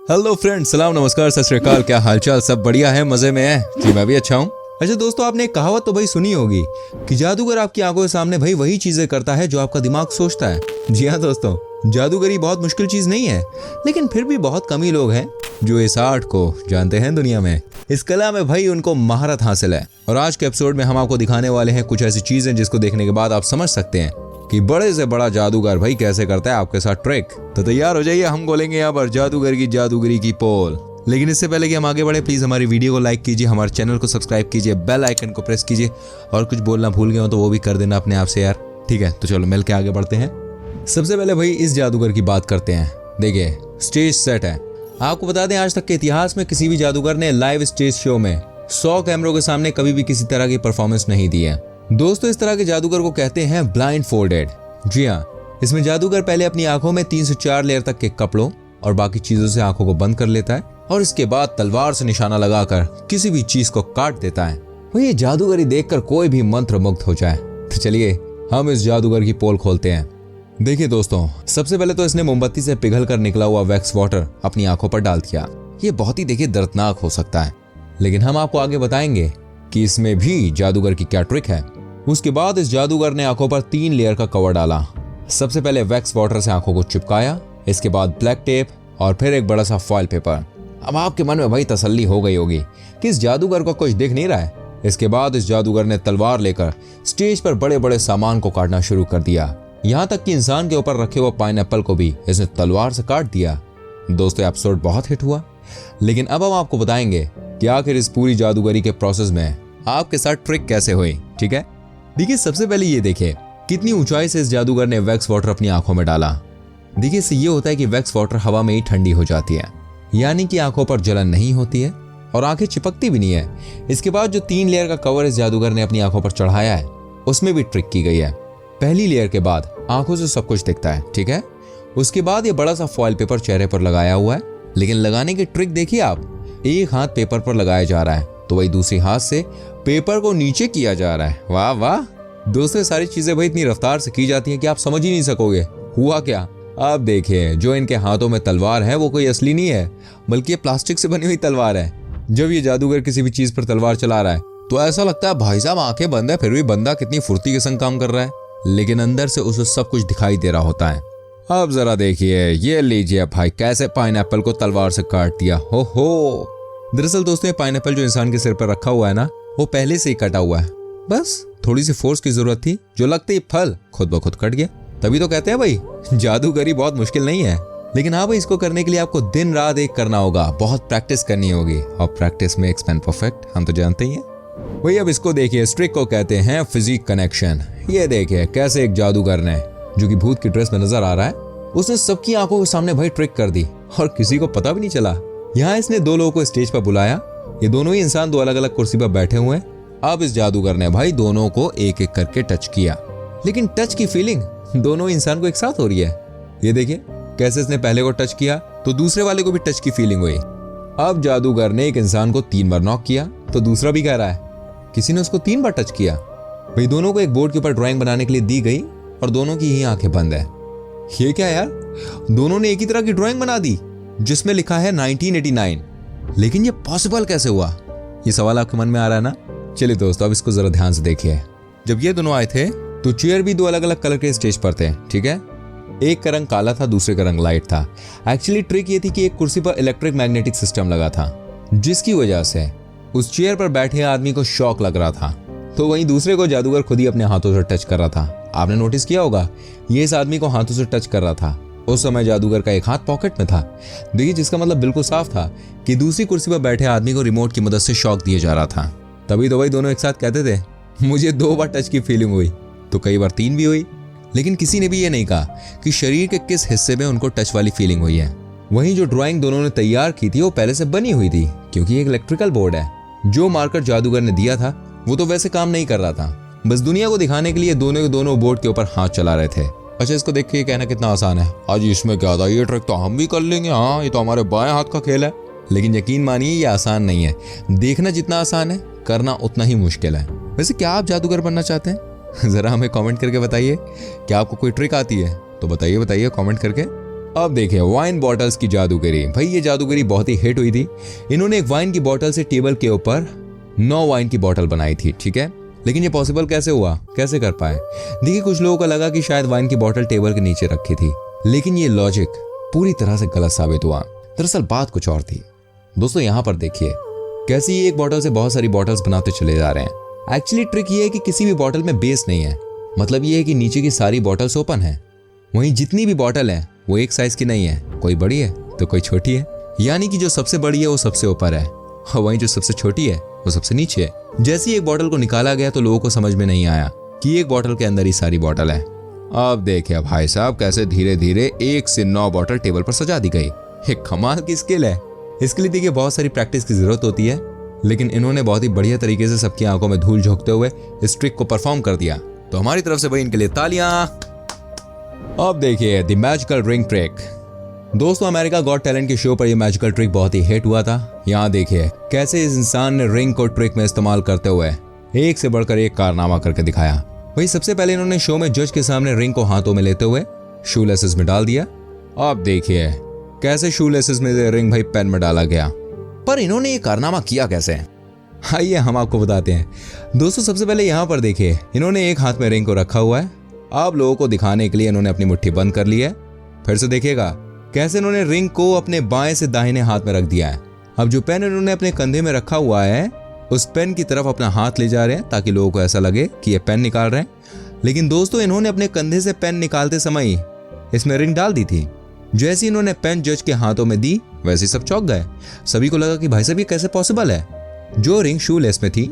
Hello friends, सलाम नमस्कार सत श्री अकाल। क्या हालचाल? सब बढ़िया है, मजे में है जी। मैं भी अच्छा हूँ। अच्छा दोस्तों, आपने एक कहावत तो भाई सुनी होगी कि जादूगर आपकी आंखों के सामने भाई वही चीजें करता है जो आपका दिमाग सोचता है। जी हाँ दोस्तों, जादूगरी बहुत मुश्किल चीज नहीं है, लेकिन फिर भी बहुत कम ही लोग हैं जो इस आर्ट को जानते हैं दुनिया में। इस कला में भाई उनको महारत हासिल है। और आज के एपिसोड में हम आपको दिखाने वाले हैं कुछ ऐसी चीजें जिसको देखने के बाद आप समझ सकते हैं कि बड़े से बड़ा जादूगर भाई कैसे करता है आपके साथ ट्रिक। तो तैयार हो जाइए, हम बोलेंगे यहाँ पर जादूगर की जादूगरी की पोल। लेकिन इससे पहले कि हम आगे बढ़े, प्लीज हमारी वीडियो को लाइक कीजिए, हमारे चैनल को सब्सक्राइब कीजिए, बेल आइकन को प्रेस कीजिए, और कुछ बोलना भूल गए हो तो वो भी कर देना अपने आप से यार। ठीक है, तो चलो मिल के आगे बढ़ते हैं। सबसे पहले भाई इस जादूगर की बात करते हैं। देखिए, स्टेज सेट है। आपको बता दें, आज तक के इतिहास में किसी भी जादूगर ने लाइव स्टेज शो में 100 कैमरों के सामने कभी भी किसी तरह की परफॉर्मेंस नहीं दी है। दोस्तों, इस तरह के जादूगर को कहते हैं ब्लाइंड फोल्डेड। जी हाँ, इसमें जादूगर पहले अपनी आंखों में 3 से 4 लेयर तक के कपड़ों और बाकी चीजों से आंखों को बंद कर लेता है और इसके बाद तलवार से निशाना लगाकर किसी भी चीज को काट देता है। वही ये जादूगरी देखकर कोई भी मंत्र मुग्ध हो जाए। तो चलिए हम इस जादूगर की पोल खोलते हैं। देखिए दोस्तों, सबसे पहले तो इसने मोमबत्ती से पिघल कर निकला हुआ वैक्स वाटर अपनी आंखों पर डाल दिया। ये बहुत ही देखिए दर्दनाक हो सकता है, लेकिन हम आपको आगे बताएंगे कि इसमें भी जादूगर की क्या ट्रिक है। उसके बाद इस जादूगर ने आंखों पर 3 लेयर का कवर डाला। सबसे पहले वैक्स वाटर से आंखों को चिपकाया, इसके बाद ब्लैक टेप और फिर एक बड़ा सा फॉइल पेपर। अब आपके मन में भाई तसल्ली हो गई होगी कि इस जादूगर को कुछ दिख नहीं रहा है। इसके बाद इस जादूगर ने तलवार लेकर स्टेज पर बड़े बड़े सामान को काटना शुरू कर दिया। यहाँ तक कि इंसान के ऊपर रखे हुए पाइनएप्पल को भी इसने तलवार से काट दिया। दोस्तों, एपिसोड बहुत हिट हुआ, लेकिन अब हम आपको बताएंगे कि आखिर इस पूरी जादूगरी के प्रोसेस में आपके साथ ट्रिक कैसे हुई। ठीक है, देखिए सबसे पहले ये देखिए कितनी ऊंचाई से इस जादूगर ने वैक्स वाटर अपनी आंखों में डाला। देखिए, इससे ये होता है कि वैक्स वाटर हवा में ही ठंडी हो जाती है, यानी कि आंखों पर जलन नहीं होती है और आंखें चिपकती भी नहीं है। इसके बाद जो 3 लेयर का कवर इस जादूगर ने अपनी आंखों पर चढ़ाया है, उसमें भी ट्रिक की गई है। पहली लेयर के बाद आंखों से सब कुछ दिखता है, ठीक है। उसके बाद ये बड़ा सा फॉइल पेपर चेहरे पर लगाया हुआ है, लेकिन लगाने की ट्रिक देखिए आप। एक हाथ पेपर पर लगाया जा रहा है तो वही दूसरी हाथ से पेपर को नीचे किया जा रहा है। वाह वाह दोस्तों, सारी चीजें भाई इतनी रफ्तार से की जाती हैं कि आप समझ ही नहीं सकोगे हुआ क्या। आप देखिए, जो इनके हाथों में तलवार है वो कोई असली नहीं है, बल्कि ये प्लास्टिक से बनी हुई तलवार है। जब ये जादूगर किसी भी चीज पर तलवार चला रहा है तो ऐसा लगता है भाई साहब आंखें बंद है, फिर भी बंदा कितनी फुर्ती के संग काम कर रहा है, लेकिन अंदर से उसे सब कुछ दिखाई दे रहा होता है। अब जरा देखिए, ये लीजिए भाई, कैसे पाइनएप्पल को तलवार से काट दिया। हो दरअसल दोस्तों, ये पाइनएप्पल जो इंसान के सिर पर रखा हुआ है ना, वो पहले से ही कटा हुआ है। बस थोड़ी सी फोर्स की जरूरत थी, जो लगते ही फल खुद ब खुद कट गया। तभी तो कहते हैं भाई जादूगरी बहुत मुश्किल नहीं है, लेकिन हाँ भाई, इसको करने के लिए आपको दिन रात एक करना होगा, बहुत प्रैक्टिस करनी होगी, और प्रैक्टिस मेक्स मैन परफेक्ट, हम तो जानते ही हैं। वही अब इसको देखिए, इस ट्रिक को कहते हैं फिजिक कनेक्शन। ये देखिए कैसे एक जादूगर ने, जो कि भूत की ड्रेस में नजर आ रहा है, उसने सबकी आंखों के सामने भाई ट्रिक कर दी और किसी को पता भी नहीं चला। यहाँ इसने 2 लोगों को स्टेज पर बुलाया। ये दोनों ही इंसान 2 अलग अलग कुर्सी पर बैठे हुए हैं। अब इस जादूगर ने भाई दोनों को एक एक करके टच किया, लेकिन टच की फीलिंग दोनों इंसान को एक साथ हो रही है। ये देखिए कैसे इसने पहले को टच किया तो दूसरे वाले को भी टच की फीलिंग हुई। अब जादूगर ने एक इंसान को 3 बार नॉक किया तो दूसरा भी कह रहा है किसी ने उसको 3 बार टच किया। भाई दोनों को एक बोर्ड के ऊपर ड्राइंग बनाने के लिए दी गई और दोनों की ही आंखें बंद है। ये क्या यार, दोनों ने एक ही तरह की ड्राइंग बना दी जिसमें लिखा है 1989, लेकिन ये पॉसिबल कैसे हुआ? ये सवाल आपके मन में आ रहा है ना। चलिए दोस्तों, अब इसको जरा ध्यान से देखिए। जब ये दोनों आए थे तो चेयर भी 2 अलग अलग कलर के स्टेज पर थे, ठीक है। एक का रंग काला था, दूसरे का रंग लाइट था। एक्चुअली ट्रिक ये थी कि एक कुर्सी पर इलेक्ट्रिक मैग्नेटिक सिस्टम लगा था, जिसकी वजह से उस चेयर पर बैठे आदमी को शॉक लग रहा था, तो वहीं दूसरे को जादूगर खुद ही अपने हाथों से टच कर रहा था। आपने नोटिस किया होगा, ये इस आदमी को हाथों से टच कर रहा था। उस समय जादूगर का एक हाथ पॉकेट में था। देखिए, जिसका मतलब बिल्कुल साफ था कि दूसरी कुर्सी पर बैठे आदमी को रिमोट की मदद से शॉक दिया जा रहा था। तभी तो भाई दोनों एक साथ कहते थे मुझे 2 बार टच की फीलिंग हुई, तो कई बार 3 भी हुई, लेकिन किसी ने भी ये नहीं कहा कि शरीर के किस हिस्से में उनको टच वाली फीलिंग हुई है। वहीं जो ड्राइंग दोनों ने तैयार की थी वो पहले से बनी हुई थी, क्योंकि एक इलेक्ट्रिकल बोर्ड है। जो मार्कर जादूगर ने दिया था वो तो वैसे काम नहीं कर रहा था, बस दुनिया को दिखाने के लिए दोनों के दोनों बोर्ड के ऊपर हाथ चला रहे थे। अच्छा, इसको देख के कहना कितना आसान है, आज इसमें क्या था, ये ट्रिक तो हम भी कर लेंगे, हाँ ये तो हमारे बाएं हाथ का खेल है। लेकिन यकीन मानिए ये आसान नहीं है। देखना जितना आसान है, करना उतना ही मुश्किल है। वैसे क्या आप जादूगर बनना चाहते हैं? जरा हमें कमेंट करके बताइए। क्या आपको कोई ट्रिक आती है तो बताइए कमेंट करके। अब देखिए वाइन बॉटल्स की जादूगरी। भाई ये जादूगरी बहुत ही हिट हुई थी। इन्होंने एक वाइन की बॉटल से टेबल के ऊपर 9 वाइन की बॉटल बनाई थी, ठीक है। लेकिन ये पॉसिबल कैसे हुआ, कैसे कर पाए? देखिए कुछ लोगों को लगा कि शायद वाइन की बॉटल टेबल के नीचे रखी थी, लेकिन ये लॉजिक पूरी तरह से गलत साबित हुआ। दरअसल बात कुछ और थी। दोस्तों यहाँ पर देखिए कैसे ये एक बॉटल से बहुत सारी बॉटल्स बनाते चले जा रहे हैं। एक्चुअली ट्रिक ये है कि किसी भी बॉटल में बेस नहीं है। मतलब ये है कि नीचे की सारी बॉटल्स ओपन है, वहीं जितनी भी बॉटल है वो एक साइज की नहीं है, कोई बड़ी है तो कोई छोटी है। यानी कि जो सबसे बड़ी है वो सबसे ऊपर है और वहीं जो सबसे छोटी है वो सबसे नीचे है। जैसे ही एक बॉटल को निकाला गया तो लोगों को समझ में नहीं आया कि एक बॉटल के अंदर ही सारी बॉटल है। अब देखिए भाई साहब कैसे धीरे धीरे 1 से 9 बॉटल टेबल पर सजा दी गई। एक कमाल की स्किल है। इसके लिए देखिए बहुत सारी प्रैक्टिस की जरूरत होती है, लेकिन इन्होंने बहुत ही बढ़िया तरीके से सबकी आंखों में धूल झोंकते हुए इस ट्रिक को परफॉर्म कर दिया। तो हमारी तरफ से भाई इनके लिए तालियां। अब देखिए द मैजिकल रिंग ट्रिक। दोस्तों अमेरिका गॉट टैलेंट के शो पर यह मैजिकल ट्रिक बहुत ही हिट हुआ था। यहाँ देखिए कैसे इस इंसान ने रिंग को ट्रिक में इस्तेमाल करते हुए एक से बढ़कर एक कारनामा करके दिखाया। वही सबसे पहले इन्होंने शो में जज के सामने रिंग को हाथों में लेते हुए शू लेसेस में डाल दिया। अब देखिए कैसे शू लेसेस में से रिंग भाई पेन में डाला गया। पर इन्होंने ये कारनामा किया कैसे? आइए हम आपको बताते हैं। दोस्तों सबसे पहले यहाँ पर देखिए इन्होंने एक हाथ में रिंग को रखा हुआ है। आप लोगों को दिखाने के लिए इन्होंने अपनी मुट्ठी बंद कर ली है। फिर से देखिएगा कैसे इन्होंने रिंग को अपने बाएं से दाहिने हाथ में रख दिया है। अब जो पेन इन्होंने अपने कंधे में रखा हुआ है उस पेन की तरफ अपना हाथ ले जा रहे हैं ताकि लोगों को ऐसा लगे कि ये पेन निकाल रहे हैं। लेकिन दोस्तों इन्होंने अपने कंधे से पेन निकालते समय इसमें रिंग डाल दी थी। जैसे इन्होंने पेन जज के हाथों में दी वैसे सब चौंक गए। सभी को लगा कि भाई साहब ये कैसे पॉसिबल है, जो रिंग शूलेस में थी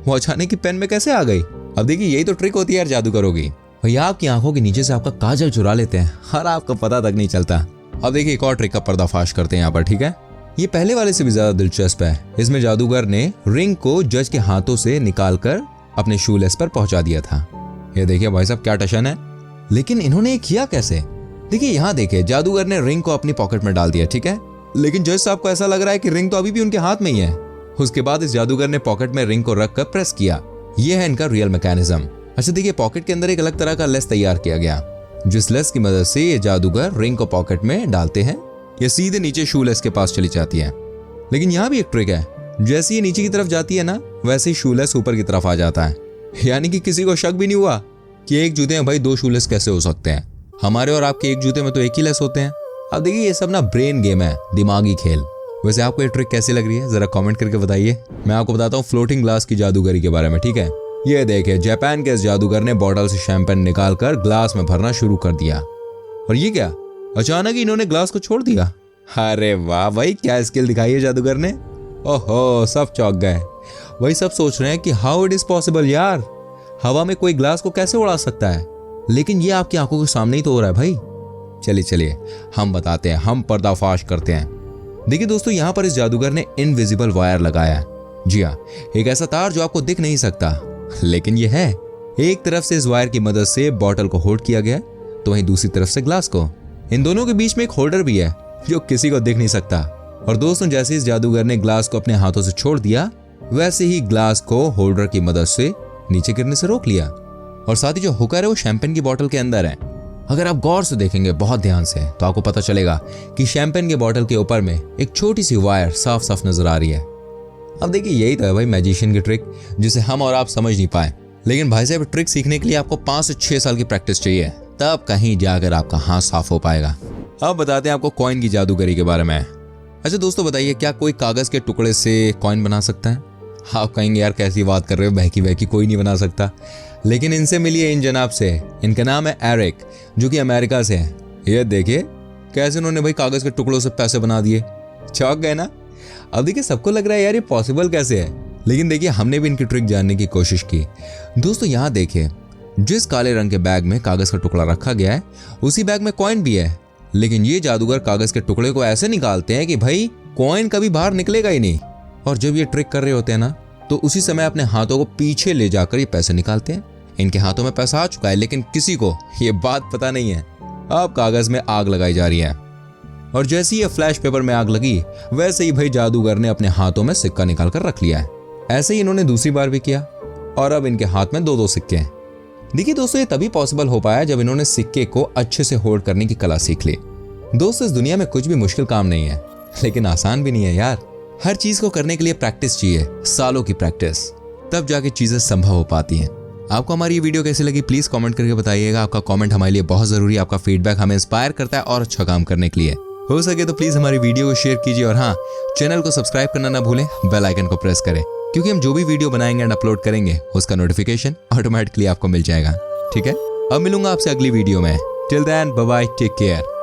वो अचानक ही पेन में कैसे आ गई। अब देखिए यही तो ट्रिक होती है यार जादूगरों की। भैया आपकी आंखों के नीचे से आपका काजल चुरा लेते हैं और आपको पता तक नहीं चलता। अब देखिए एक और ट्रिक का पर्दाफाश करते हैं यहाँ पर, ठीक है। ये पहले वाले से भी ज्यादा दिलचस्प है। इसमें जादूगर ने रिंग को जज के हाथों से निकालकर अपने शूलेस पर पहुंचा दिया था। ये देखिए भाई साहब क्या टशन है। लेकिन इन्होंने ये किया कैसे? देखिए यहाँ देखिए जादूगर ने रिंग को अपनी पॉकेट में डाल दिया, ठीक है। लेकिन जज साहब को ऐसा लग रहा है कि रिंग तो अभी भी उनके हाथ में ही है। उसके बाद इस जादूगर ने पॉकेट में रिंग को रखकर प्रेस किया। यह है इनका रियल मैकेनिज्म। अच्छा देखिए पॉकेट के अंदर एक अलग तरह का लेस तैयार किया गया, जिस लेस की मदद से ये जादूगर रिंग को पॉकेट में डालते हैं, ये सीधे नीचे शू लेस के पास चली जाती है। लेकिन यहाँ भी एक ट्रिक है, जैसे ये नीचे की तरफ जाती है ना वैसे ही शू लेस ऊपर की तरफ आ जाता है। यानी कि किसी को शक भी नहीं हुआ कि एक जूते में भाई 2 शू लेस कैसे हो सकते हैं। हमारे और आपके एक जूते में तो एक ही लेस होते हैं। अब देखिए ये सब ना ब्रेन गेम है, दिमागी खेल। वैसे आपको ये ट्रिक कैसी लग रही है जरा कमेंट करके बताइए। मैं आपको बताता हूँ फ्लोटिंग ग्लास की जादूगरी के बारे में, ठीक है। ये देखिए जापान के इस जादूगर ने बॉटल से शैंपेन निकालकर ग्लास में भरना शुरू कर दिया। और ये क्या, अचानक ही इन्होंने ग्लास को छोड़ दिया। अरे वाह भाई क्या स्किल दिखाई है जादूगर ने। ओहो सब चौंक गए। वही सब सोच रहे हैं कि हाउ इट इज पॉसिबल यार, हवा में कोई ग्लास को कैसे उड़ा सकता है। लेकिन ये आपकी आंखों के सामने ही तो हो रहा है भाई। चलिए चलिए हम बताते हैं, हम पर्दाफाश करते हैं। देखिए दोस्तों यहाँ पर इस जादूगर ने इनविजिबल वायर लगाया है। जी हाँ, एक ऐसा तार जो आपको दिख नहीं सकता लेकिन ये है। एक तरफ से इस वायर की मदद से बॉटल को होल्ड किया गया, तो वहीं दूसरी तरफ से ग्लास को। इन दोनों के बीच में एक होल्डर भी है जो किसी को दिख नहीं सकता। और दोस्तों जैसे इस जादूगर ने ग्लास को अपने हाथों से छोड़ दिया वैसे ही ग्लास को होल्डर की मदद से नीचे गिरने से रोक लिया। और साथ ही जो हुकर है वो शैंपेन की बोतल के अंदर है। अगर आप गौर से देखेंगे बहुत ध्यान से तो आपको पता चलेगा कि शैंपेन के बोतल के ऊपर में एक छोटी सी वायर साफ साफ नजर आ रही है। अब देखिए यही तो है भाई मैजिशियन की ट्रिक, जिसे हम और आप समझ नहीं पाए। लेकिन भाई साहब ट्रिक सीखने के लिए आपको 5 से 6 साल की प्रैक्टिस चाहिए, तब कहीं जाकर आपका हाथ साफ हो पाएगा। अब बताते हैं आपको कॉइन की जादूगरी के बारे में। अच्छा दोस्तों बताइए क्या कोई कागज के टुकड़े से कॉइन बना सकता है? आप कहेंगे यार कैसी बात कर रहे हो, बहकी बहकी कोई नहीं बना सकता। लेकिन इनसे मिलिए इन जनाब से। इनका नाम है एरिक, जो कि अमेरिका से है। ये देखिए कैसे उन्होंने भाई कागज के टुकड़ों से पैसे बना दिए। चौंक गए ना। अब देखिए सबको लग रहा है यार ये पॉसिबल कैसे है, लेकिन देखिए हमने भी इनकी ट्रिक जानने की कोशिश की। दोस्तों यहाँ देखिए जिस काले रंग के बैग में कागज का टुकड़ा रखा गया है उसी बैग में कॉइन भी है। लेकिन ये जादूगर कागज के टुकड़े को ऐसे निकालते हैं कि भाई कॉइन कभी बाहर निकलेगा ही नहीं। और जब ये ट्रिक कर रहे होते हैं ना तो उसी समय अपने हाथों को पीछे ले जाकर ये पैसे निकालते हैं। इनके हाथों में पैसा आ चुका है लेकिन किसी को ये बात पता नहीं है। अब कागज में आग लगाई जा रही है और जैसे ही फ्लैश पेपर में आग लगी वैसे ही भाई जादूगर ने अपने हाथों में सिक्का निकाल कर रख लिया है। ऐसे ही इन्होंने दूसरी बार भी किया और अब इनके हाथ में 2-2 सिक्के हैं। देखिए दोस्तों ये तभी पॉसिबल हो पाया जब इन्होंने सिक्के को अच्छे से होल्ड करने की कला सीख ली। दोस्त इस दुनिया में कुछ भी मुश्किल काम नहीं है, लेकिन आसान भी नहीं है यार। हर चीज को करने के लिए प्रैक्टिस चाहिए, सालों की प्रैक्टिस, तब जाके चीजें संभव हो पाती हैं। आपको हमारी ये वीडियो कैसी लगी प्लीज कमेंट करके बताइएगा। आपका कमेंट हमारे लिए बहुत जरूरी है। आपका फीडबैक हमें इंस्पायर करता है और अच्छा काम करने के लिए। हो सके तो प्लीज हमारी वीडियो को शेयर कीजिए और हाँ, चैनल को सब्सक्राइब करना ना भूलें, बेल आइकन को प्रेस करें, क्योंकि हम जो भी वीडियो बनाएंगे एंड अपलोड करेंगे उसका नोटिफिकेशन ऑटोमेटिकली आपको मिल जाएगा। ठीक है, अब मिलूंगा आपसे अगली वीडियो में। Till then bye bye, take care.